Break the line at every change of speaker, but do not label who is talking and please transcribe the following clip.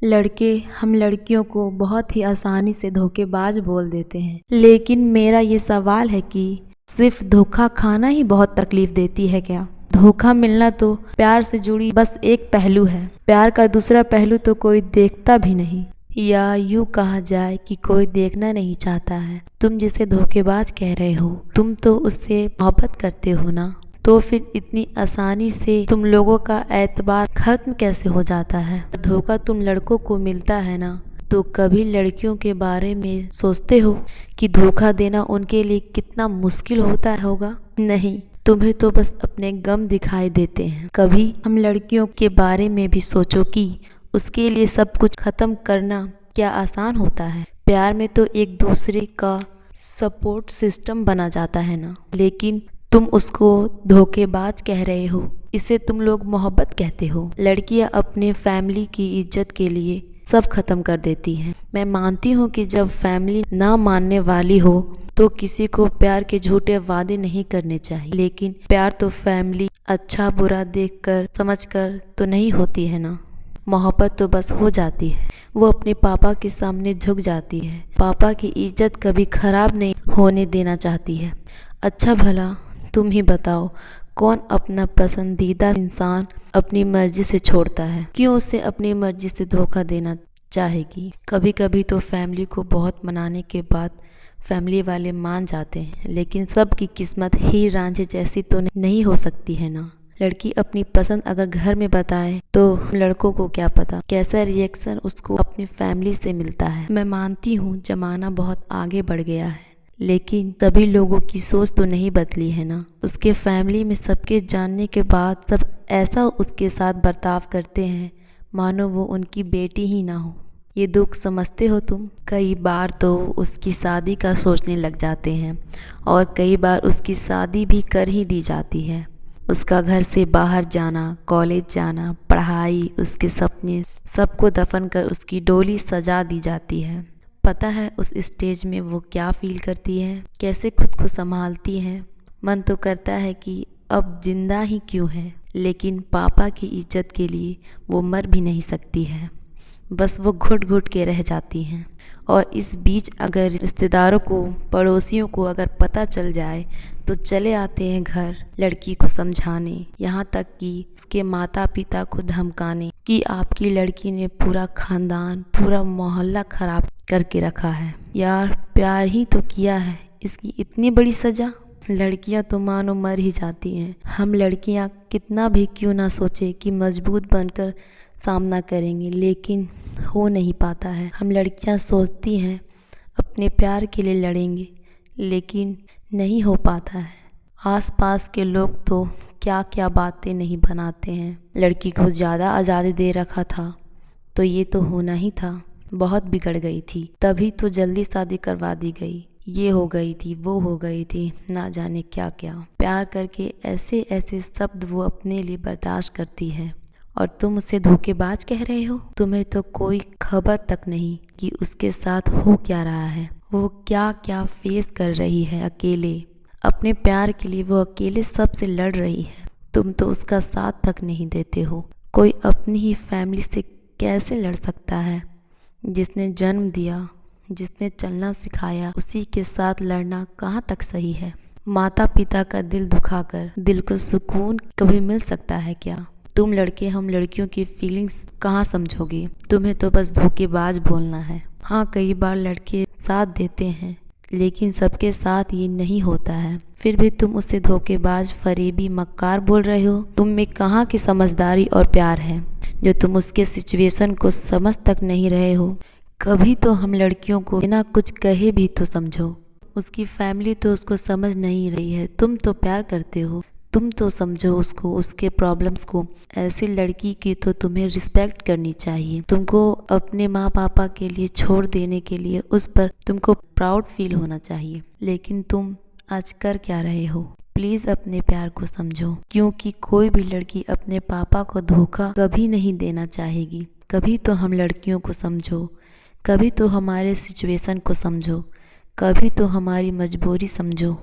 लड़के हम लड़कियों को बहुत ही आसानी से धोखेबाज बोल देते हैं, लेकिन मेरा ये सवाल है कि सिर्फ धोखा खाना ही बहुत तकलीफ देती है क्या? धोखा मिलना तो प्यार से जुड़ी बस एक पहलू है। प्यार का दूसरा पहलू तो कोई देखता भी नहीं, या यूँ कहा जाए कि कोई देखना नहीं चाहता है। तुम जिसे धोखेबाज कह रहे हो, तुम तो उससे मोहब्बत करते हो ना, तो फिर इतनी आसानी से तुम लोगों का एतबार खत्म कैसे हो जाता है? धोखा तुम लड़कों को मिलता है ना, तो कभी लड़कियों के बारे में सोचते हो कि धोखा देना उनके लिए कितना मुश्किल होता होगा? नहीं, तुम्हें तो बस अपने गम दिखाई देते हैं। कभी हम लड़कियों के बारे में भी सोचो कि उसके लिए सब कुछ खत्म करना क्या आसान होता है? प्यार में तो एक दूसरे का सपोर्ट सिस्टम बना जाता है ना, लेकिन तुम उसको धोखेबाज कह रहे हो। इसे तुम लोग मोहब्बत कहते हो। लड़कियां अपने फैमिली की इज्जत के लिए सब खत्म कर देती हैं। मैं मानती हूँ कि जब फैमिली ना मानने वाली हो तो किसी को प्यार के झूठे वादे नहीं करने चाहिए, लेकिन प्यार तो फैमिली अच्छा बुरा देखकर समझकर तो नहीं होती है ना। मोहब्बत तो बस हो जाती है। वो अपने पापा के सामने झुक जाती है। पापा की इज्जत कभी खराब नहीं होने देना चाहती है। अच्छा भला तुम ही बताओ, कौन अपना पसंदीदा इंसान अपनी मर्जी से छोड़ता है? क्यों उसे अपनी मर्जी से धोखा देना चाहेगी? कभी कभी तो फैमिली को बहुत मनाने के बाद फैमिली वाले मान जाते हैं, लेकिन सबकी किस्मत हीर रांझे जैसी तो नहीं हो सकती है ना। लड़की अपनी पसंद अगर घर में बताए तो लड़कों को क्या पता कैसा रिएक्शन उसको अपनी फैमिली से मिलता है। मैं मानती हूँ जमाना बहुत आगे बढ़ गया है, लेकिन सभी लोगों की सोच तो नहीं बदली है ना। उसके फैमिली में सबके जानने के बाद सब ऐसा उसके साथ बर्ताव करते हैं मानो वो उनकी बेटी ही ना हो। ये दुख समझते हो तुम? कई बार तो उसकी शादी का सोचने लग जाते हैं और कई बार उसकी शादी भी कर ही दी जाती है। उसका घर से बाहर जाना, कॉलेज जाना, पढ़ाई, उसके सपने सबको दफन कर उसकी डोली सजा दी जाती है। पता है उस स्टेज में वो क्या फील करती है, कैसे खुद को संभालती है? मन तो करता है कि अब जिंदा ही क्यों है, लेकिन पापा की इज्जत के लिए वो मर भी नहीं सकती है। बस वो घुट घुट के रह जाती हैं। और इस बीच अगर रिश्तेदारों को, पड़ोसियों को अगर पता चल जाए तो चले आते हैं घर लड़की को समझाने, यहाँ तक कि उसके माता पिता को धमकाने कि आपकी लड़की ने पूरा खानदान, पूरा मोहल्ला खराब करके रखा है। यार प्यार ही तो किया है, इसकी इतनी बड़ी सजा? लड़कियां तो मानो मर ही जाती हैं। हम लड़कियां कितना भी क्यों ना सोचे कि मजबूत बनकर सामना करेंगे, लेकिन हो नहीं पाता है। हम लड़कियां सोचती हैं अपने प्यार के लिए लड़ेंगे, लेकिन नहीं हो पाता है। आसपास के लोग तो क्या क्या बातें नहीं बनाते हैं। लड़की को ज़्यादा आज़ादी दे रखा था तो ये तो होना ही था। बहुत बिगड़ गई थी, तभी तो जल्दी शादी करवा दी गई। ये हो गई थी, वो हो गई थी, ना जाने क्या क्या। प्यार करके ऐसे ऐसे शब्द वो अपने लिए बर्दाश्त करती है और तुम उसे धोखेबाज कह रहे हो? तुम्हें तो कोई खबर तक नहीं कि उसके साथ हो क्या रहा है, वो क्या क्या फेस कर रही है। अकेले अपने प्यार के लिए वो अकेले सबसे लड़ रही है। तुम तो उसका साथ तक नहीं देते हो। कोई अपनी ही फैमिली से कैसे लड़ सकता है? जिसने जन्म दिया, जिसने चलना सिखाया, उसी के साथ लड़ना कहाँ तक सही है? माता पिता का दिल दुखाकर दिल को सुकून कभी मिल सकता है क्या? तुम लड़के हम लड़कियों की फीलिंग्स कहाँ समझोगे? तुम्हें तो बस धोखेबाज बोलना है। हाँ, कई बार लड़के साथ देते हैं, लेकिन सबके साथ ये नहीं होता है। फिर भी तुम उसे धोखेबाज, फरेबी, मक्कार बोल रहे हो। तुम में कहाँ की समझदारी और प्यार है जो तुम उसके सिचुएशन को समझ तक नहीं रहे हो? कभी तो हम लड़कियों को बिना कुछ कहे भी तो समझो। उसकी फैमिली तो उसको समझ नहीं रही है, तुम तो प्यार करते हो, तुम तो समझो उसको, उसके प्रॉब्लम्स को। ऐसी लड़की की तो तुम्हें रिस्पेक्ट करनी चाहिए। तुमको अपने माँ पापा के लिए छोड़ देने के लिए उस पर तुमको प्राउड फील होना चाहिए, लेकिन तुम आज कर क्या रहे हो? प्लीज़ अपने प्यार को समझो, क्योंकि कोई भी लड़की अपने पापा को धोखा कभी नहीं देना चाहेगी। कभी तो हम लड़कियों को समझो, कभी तो हमारे सिचुएशन को समझो, कभी तो हमारी मजबूरी समझो।